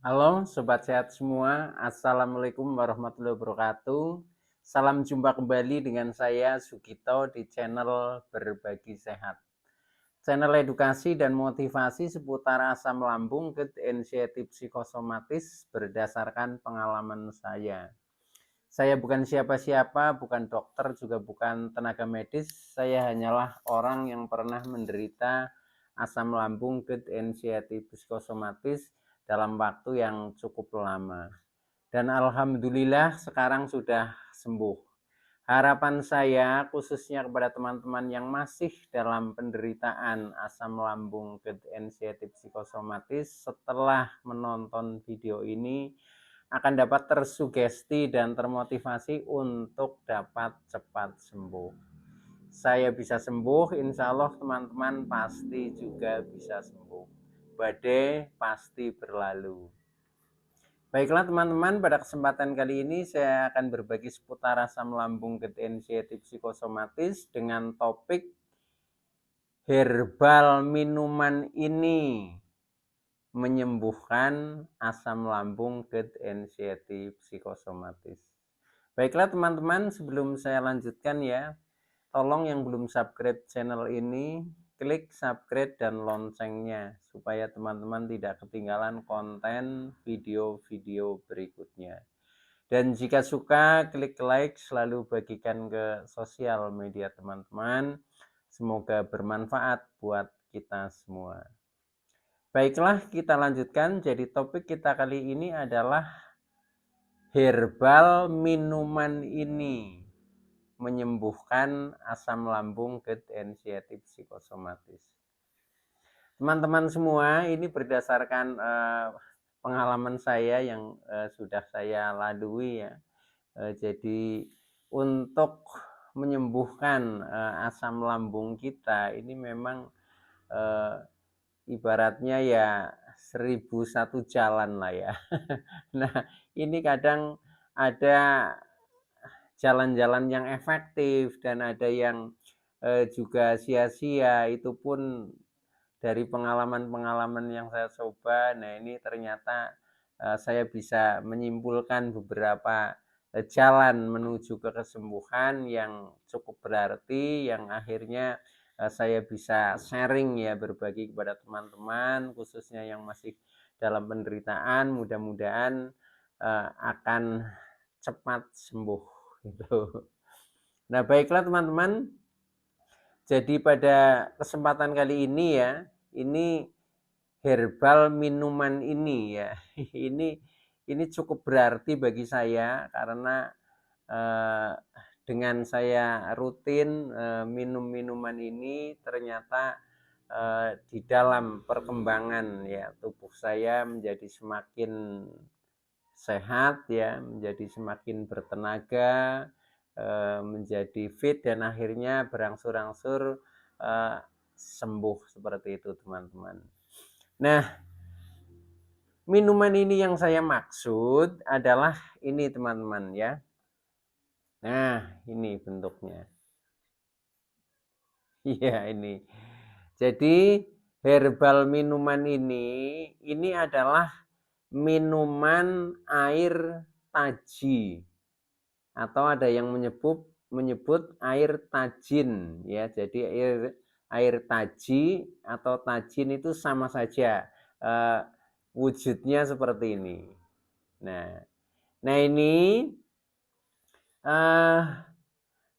Halo Sobat Sehat semua, Assalamualaikum warahmatullahi wabarakatuh. Salam jumpa kembali dengan saya Sugito di channel Berbagi Sehat. Channel edukasi dan motivasi seputar asam lambung, GERD, anxiety psikosomatis berdasarkan pengalaman saya. Saya bukan siapa-siapa, bukan dokter, juga bukan tenaga medis. Saya hanyalah orang yang pernah menderita asam lambung, GERD, anxiety psikosomatis dalam waktu yang cukup lama. Dan alhamdulillah sekarang sudah sembuh. Harapan saya khususnya kepada teman-teman yang masih dalam penderitaan asam lambung, GERD, anxiety psikosomatis, setelah menonton video ini akan dapat tersugesti dan termotivasi untuk dapat cepat sembuh. Saya bisa sembuh, insya Allah teman-teman pasti juga bisa sembuh. Badai pasti berlalu. Baiklah teman-teman, pada kesempatan kali ini saya akan berbagi seputar asam lambung, GERD, anxiety psikosomatis dengan topik herbal minuman ini menyembuhkan asam lambung, GERD, anxiety psikosomatis. Baiklah teman-teman, sebelum saya lanjutkan ya, tolong yang belum subscribe channel ini, klik subscribe dan loncengnya supaya teman-teman tidak ketinggalan konten video-video berikutnya. Dan jika suka, klik like, selalu bagikan ke sosial media teman-teman. Semoga bermanfaat buat kita semua. Baiklah, kita lanjutkan. Jadi topik kita kali ini adalah herbal minuman ini menyembuhkan asam lambung, GERD, anxiety psikosomatis. Teman-teman semua, ini berdasarkan pengalaman saya yang sudah saya lalui ya. Jadi untuk menyembuhkan asam lambung kita ini memang ibaratnya ya 1001 jalan lah ya. Nah, ini kadang ada jalan-jalan yang efektif dan ada yang juga sia-sia. Itu pun dari pengalaman-pengalaman yang saya coba. Nah, ini ternyata saya bisa menyimpulkan beberapa jalan menuju ke kesembuhan yang cukup berarti, yang akhirnya saya bisa sharing ya, berbagi kepada teman-teman khususnya yang masih dalam penderitaan. Mudah-mudahan akan cepat sembuh gitu. Nah, baiklah teman-teman. Jadi pada kesempatan kali ini ya, ini herbal minuman ini ya, ini cukup berarti bagi saya karena eh, dengan saya rutin minum minuman ini ternyata di dalam perkembangan ya tubuh saya menjadi semakin sehat ya, menjadi semakin bertenaga, menjadi fit dan akhirnya berangsur-angsur sembuh seperti itu teman-teman. Nah, minuman ini yang saya maksud adalah ini teman-teman ya. Nah, ini bentuknya. Iya ini. Jadi herbal minuman ini adalah minuman air taji atau ada yang menyebut air tajin ya. Jadi air taji atau tajin itu sama saja wujudnya seperti ini. Nah ini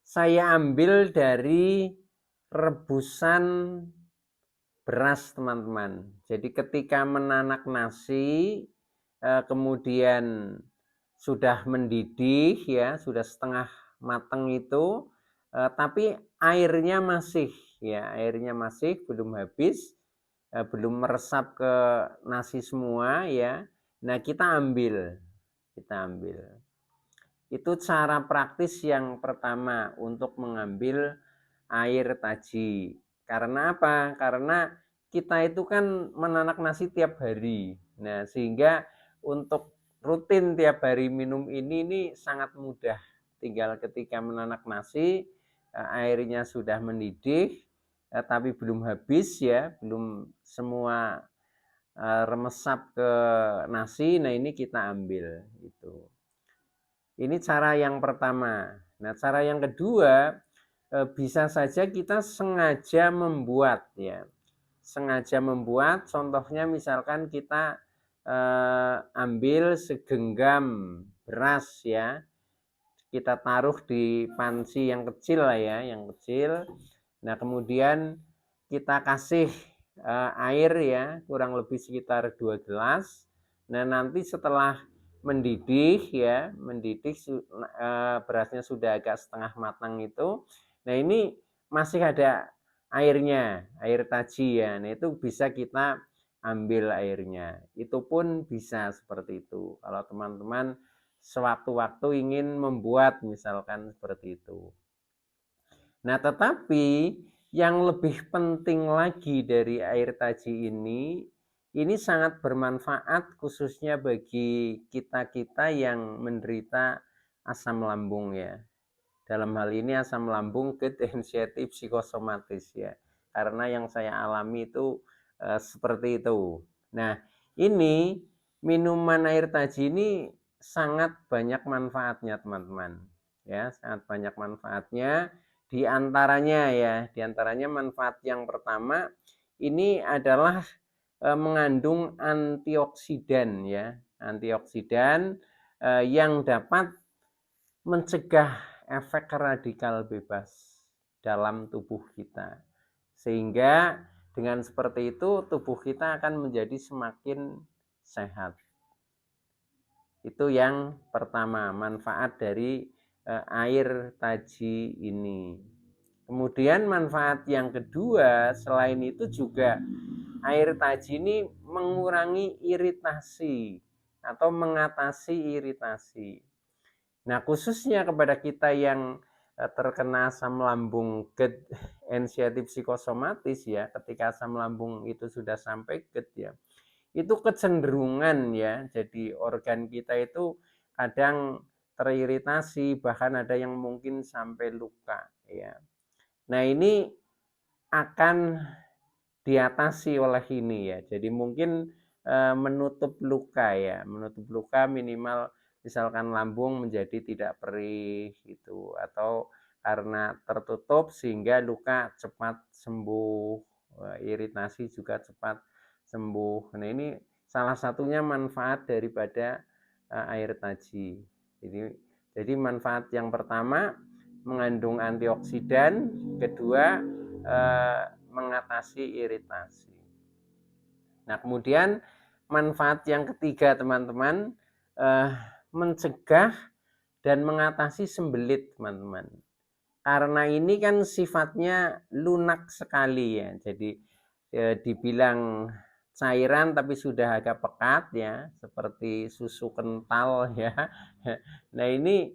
saya ambil dari rebusan beras teman-teman. Jadi ketika menanak nasi kemudian sudah mendidih ya, sudah setengah matang itu, tapi airnya masih ya, airnya masih belum habis, belum meresap ke nasi semua ya. Nah, kita ambil. Itu cara praktis yang pertama untuk mengambil air taji. Karena apa? Karena kita itu kan menanak nasi tiap hari. Nah, sehingga untuk rutin tiap hari minum ini sangat mudah. Tinggal ketika menanak nasi, airnya sudah mendidih, tapi belum habis ya, belum semua remesap ke nasi. Nah, ini kita ambil itu. Ini cara yang pertama. Nah, cara yang kedua, bisa saja kita sengaja membuat ya. Sengaja membuat, contohnya misalkan kita ambil segenggam beras ya. Kita taruh di panci yang kecil lah ya, yang kecil. Nah, kemudian kita kasih air ya, kurang lebih sekitar 2 gelas. Nah, nanti setelah mendidih ya, berasnya sudah agak setengah matang itu. Nah, ini masih ada airnya, air taji ya. Nah, itu bisa kita ambil airnya. Itu pun bisa seperti itu. Kalau teman-teman sewaktu-waktu ingin membuat misalkan seperti itu. Nah, tetapi yang lebih penting lagi dari air taji ini sangat bermanfaat khususnya bagi kita-kita yang menderita asam lambung ya. Dalam hal ini asam lambung GERD anxiety psikosomatis ya. Karena yang saya alami itu seperti itu. Nah, ini minuman air taji ini sangat banyak manfaatnya teman-teman. Ya, sangat banyak manfaatnya. Di antaranya manfaat yang pertama ini adalah mengandung antioksidan ya. Antioksidan yang dapat mencegah efek radikal bebas dalam tubuh kita. Sehingga dengan seperti itu tubuh kita akan menjadi semakin sehat. Itu yang pertama, manfaat dari air taji ini. Kemudian manfaat yang kedua, selain itu juga air taji ini mengurangi iritasi atau mengatasi iritasi. Nah, khususnya kepada kita yang terkena asam lambung GERD anxiety psikosomatis ya, ketika asam lambung itu sudah sampai GERD ya, itu kecenderungan ya, jadi organ kita itu kadang teriritasi, bahkan ada yang mungkin sampai luka ya. Nah, ini akan diatasi oleh ini ya. Jadi mungkin menutup luka ya, menutup luka minimal misalkan lambung menjadi tidak perih gitu, atau karena tertutup sehingga luka cepat sembuh, iritasi juga cepat sembuh. Nah, ini salah satunya manfaat daripada air taji. Jadi manfaat yang pertama mengandung antioksidan, kedua mengatasi iritasi. Nah, kemudian manfaat yang ketiga teman-teman, mencegah dan mengatasi sembelit teman-teman. Karena ini kan sifatnya lunak sekali ya, jadi dibilang cairan tapi sudah agak pekat ya, seperti susu kental ya. Nah, ini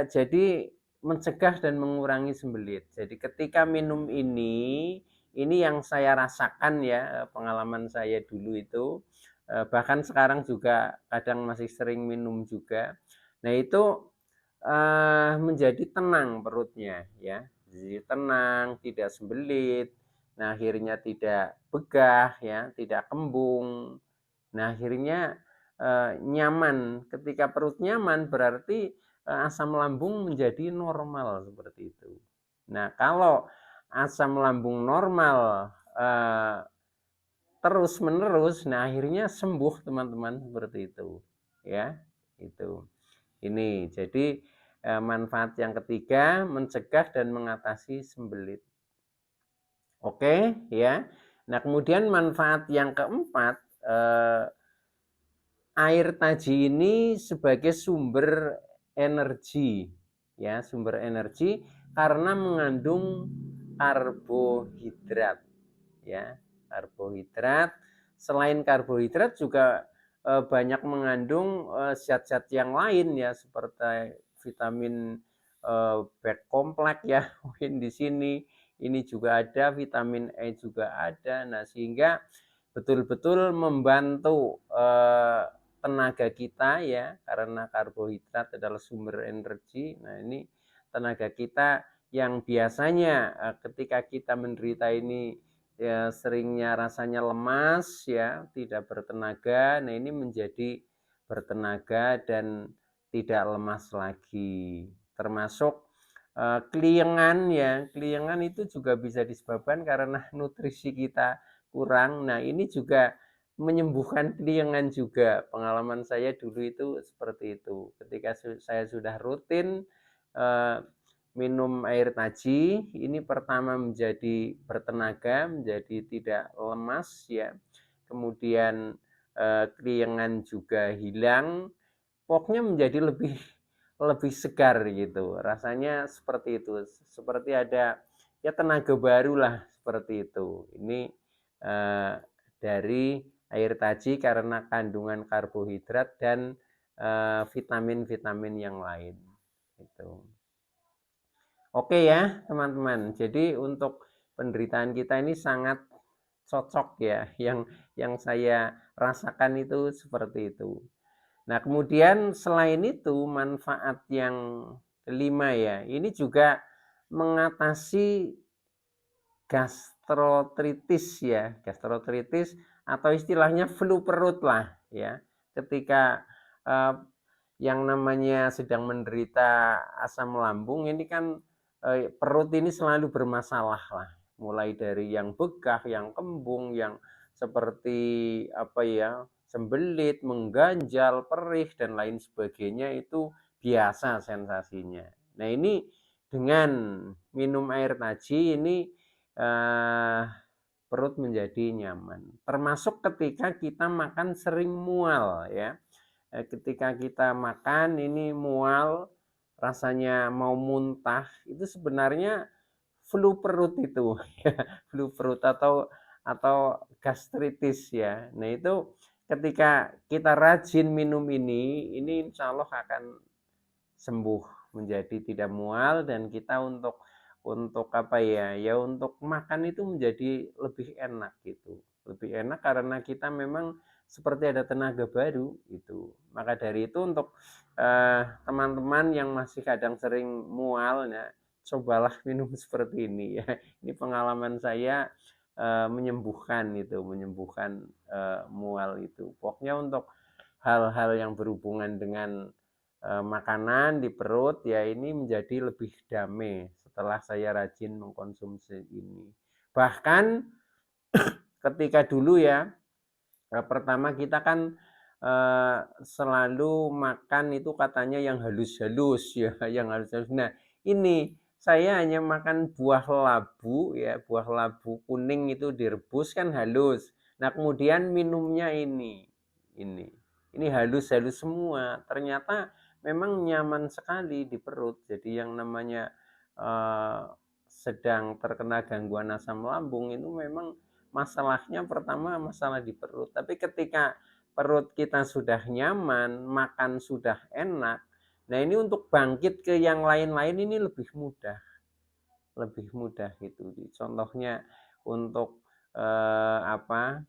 jadi mencegah dan mengurangi sembelit. Jadi ketika minum ini yang saya rasakan ya, pengalaman saya dulu itu, bahkan sekarang juga kadang masih sering minum juga. Nah, itu menjadi tenang perutnya ya, jadi tenang, tidak sembelit. Nah, akhirnya tidak begah ya, tidak kembung. Nah, akhirnya nyaman. Ketika perut nyaman berarti asam lambung menjadi normal seperti itu. Nah, kalau asam lambung normal terus menerus, nah akhirnya sembuh teman-teman seperti itu ya. Itu ini jadi manfaat yang ketiga, mencegah dan mengatasi sembelit. Oke ya. Nah, kemudian manfaat yang keempat, air taji ini sebagai sumber energi ya, sumber energi karena mengandung karbohidrat ya. Karbohidrat, selain karbohidrat juga banyak mengandung zat-zat yang lain ya, seperti vitamin B kompleks ya. Mungkin di sini ini juga ada, vitamin E juga ada. Nah, sehingga betul-betul membantu tenaga kita ya, karena karbohidrat adalah sumber energi. Nah, ini tenaga kita yang biasanya ketika kita menderita ini ya seringnya rasanya lemas ya, tidak bertenaga. Nah, ini menjadi bertenaga dan tidak lemas lagi. Termasuk keliengan ya, keliengan itu juga bisa disebabkan karena nutrisi kita kurang. Nah, ini juga menyembuhkan keliengan juga. Pengalaman saya dulu itu seperti itu. Ketika saya sudah rutin eh, minum air taji, ini pertama menjadi bertenaga, menjadi tidak lemas ya. Kemudian keliengan juga hilang, pokoknya menjadi lebih lebih segar gitu. Rasanya seperti itu, seperti ada ya tenaga baru lah seperti itu. Ini dari air taji karena kandungan karbohidrat dan vitamin-vitamin yang lain. Gitu. Oke ya teman-teman, jadi untuk penderitaan kita ini sangat cocok ya, yang saya rasakan itu seperti itu. Nah kemudian selain itu manfaat yang kelima ya, ini juga mengatasi gastrotritis ya, gastrotritis atau istilahnya flu perut lah ya. Ketika eh, yang namanya sedang menderita asam lambung ini kan perut ini selalu bermasalah lah, mulai dari yang begah, yang kembung, yang seperti apa ya, sembelit, mengganjal, perih dan lain sebagainya itu biasa sensasinya. Nah ini dengan minum air taji ini perut menjadi nyaman. Termasuk ketika kita makan sering mual ya. Ketika kita makan ini mual, rasanya mau muntah, itu sebenarnya flu perut itu, flu perut atau gastritis ya. Nah itu ketika kita rajin minum ini insya Allah akan sembuh menjadi tidak mual dan kita untuk apa ya untuk makan itu menjadi lebih enak gitu, lebih enak karena kita memang seperti ada tenaga baru itu. Maka dari itu untuk teman-teman yang masih kadang sering mual ya, cobalah minum seperti ini ya. Ini pengalaman saya menyembuhkan itu, menyembuhkan mual itu. Pokoknya untuk hal-hal yang berhubungan dengan makanan di perut ya ini menjadi lebih damai setelah saya rajin mengkonsumsi ini. Bahkan ketika dulu ya pertama kita kan selalu makan itu katanya yang halus-halus ya, yang halus-halus. Nah, ini saya hanya makan buah labu ya, buah labu kuning itu direbus kan halus. Nah, kemudian minumnya ini. Ini halus-halus semua. Ternyata memang nyaman sekali di perut. Jadi yang namanya sedang terkena gangguan asam lambung itu memang masalahnya pertama masalah di perut. Tapi ketika perut kita sudah nyaman, makan sudah enak, nah ini untuk bangkit ke yang lain-lain ini lebih mudah. Lebih mudah gitu. Contohnya untuk apa?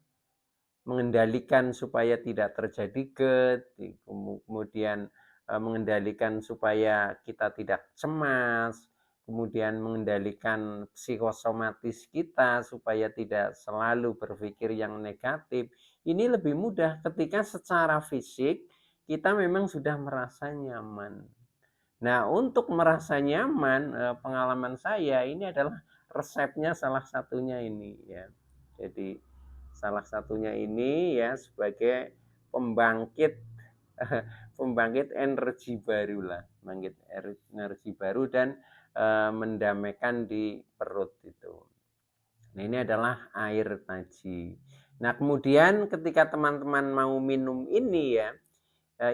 Mengendalikan supaya tidak terjadi GERD, kemudian mengendalikan supaya kita tidak cemas, kemudian mengendalikan psikosomatis kita supaya tidak selalu berpikir yang negatif. Ini lebih mudah ketika secara fisik kita memang sudah merasa nyaman. Nah, untuk merasa nyaman, pengalaman saya ini adalah resepnya salah satunya ini ya. Jadi salah satunya ini ya sebagai pembangkit pembangkit energi baru lah, pembangkit energi baru dan mendamaikan di perut itu. Nah, ini adalah air taji. Nah, kemudian ketika teman-teman mau minum ini ya,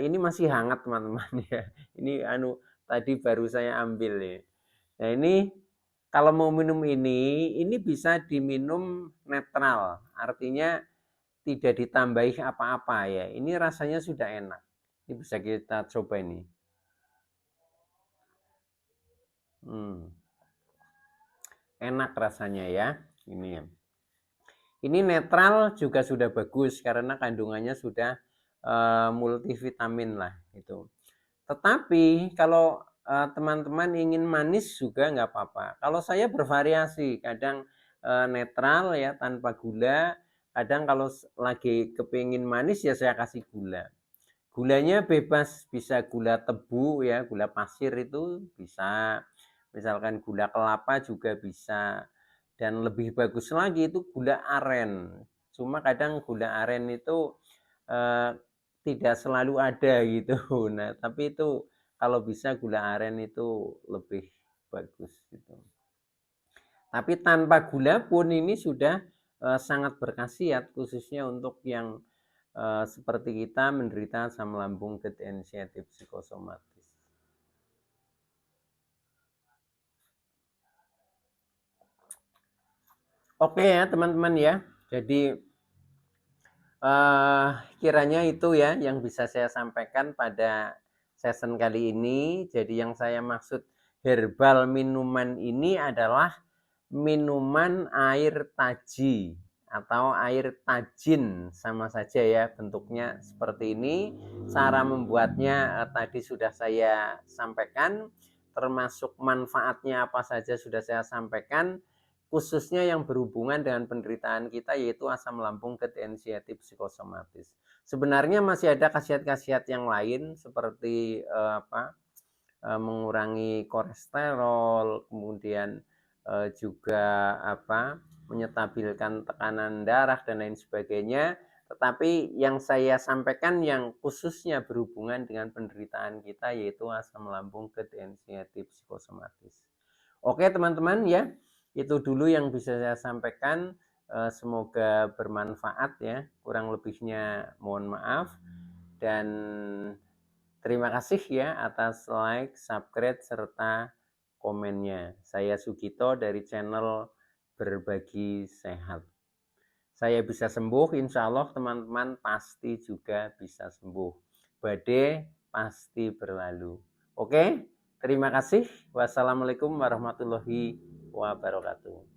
ini masih hangat teman-teman ya. Ini tadi baru saya ambil ya. Nah, ini kalau mau minum ini bisa diminum netral. Artinya tidak ditambahi apa-apa ya. Ini rasanya sudah enak. Ini bisa kita coba ini. Enak rasanya ya. Ini ya. Ini netral juga sudah bagus karena kandungannya sudah multivitamin lah itu. Tetapi kalau teman-teman ingin manis juga nggak apa-apa. Kalau saya bervariasi, kadang netral ya, tanpa gula. Kadang kalau lagi kepingin manis ya saya kasih gula. Gulanya bebas, bisa gula tebu ya, gula pasir itu bisa. Misalkan gula kelapa juga bisa. Dan lebih bagus lagi itu gula aren. Cuma kadang gula aren itu eh, tidak selalu ada gitu. Nah, tapi itu kalau bisa gula aren itu lebih bagus gitu. Tapi tanpa gula pun ini sudah sangat berkhasiat, khususnya untuk yang seperti kita menderita asam lambung gerd inisiatif psikosomatis. Oke ya teman-teman ya. Jadi kiranya itu ya yang bisa saya sampaikan pada session kali ini. Jadi yang saya maksud herbal minuman ini adalah minuman air taji atau air tajin, sama saja ya bentuknya seperti ini. Cara membuatnya tadi sudah saya sampaikan, termasuk manfaatnya apa saja sudah saya sampaikan, khususnya yang berhubungan dengan penderitaan kita yaitu asam lambung gerd inisiatif psikosomatis. Sebenarnya masih ada khasiat-khasiat yang lain seperti mengurangi kolesterol, kemudian juga menyetabilkan tekanan darah dan lain sebagainya. Tetapi yang saya sampaikan yang khususnya berhubungan dengan penderitaan kita yaitu asam lambung gerd inisiatif psikosomatis. Oke teman-teman ya, itu dulu yang bisa saya sampaikan. Semoga bermanfaat ya. Kurang lebihnya mohon maaf. Dan terima kasih ya atas like, subscribe, serta komennya. Saya Sugito dari channel Berbagi Sehat. Saya bisa sembuh, insya Allah teman-teman pasti juga bisa sembuh. Badai pasti berlalu. Oke, terima kasih. Wassalamualaikum warahmatullahi wabarakatuh.